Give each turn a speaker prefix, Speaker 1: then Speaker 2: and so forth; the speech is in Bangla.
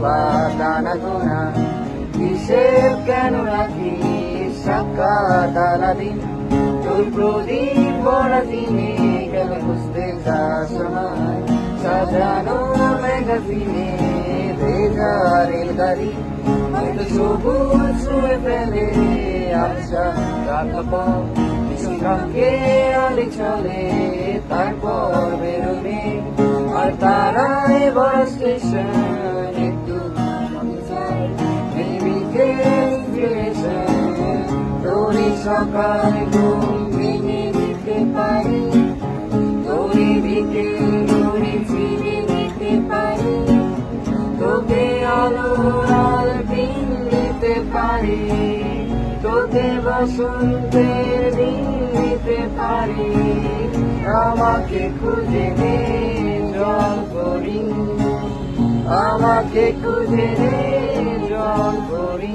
Speaker 1: পাতা না গোনা, হিসেব কেন রাখি সাক্ষাৎ আলাদিন, তোর প্রদীপ ভরা দিনে গেল বুঝতে যা সময়, সাজানো ম্যাগাজিনে ভেজা রেলগাড়ি, হয়তো সবুজ ছুঁয়ে ফেলে আবছা রাতপথ, বিশ্বকে আলে চলে তারপর বেরোবে, আর তারাই বড় স্টেশন একটু তোরই সকাল ঘুম ভেঙে দিতে পারি, তোরই বিকেল তোরই চিনে দিতে পারি, তোকে আলোর দিন দিতে পারি, তোকে বসন্তের দিন দিতে পারি, আমাকে খুঁজে দে জল করি, আমাকে খুঁজে দে জল করি।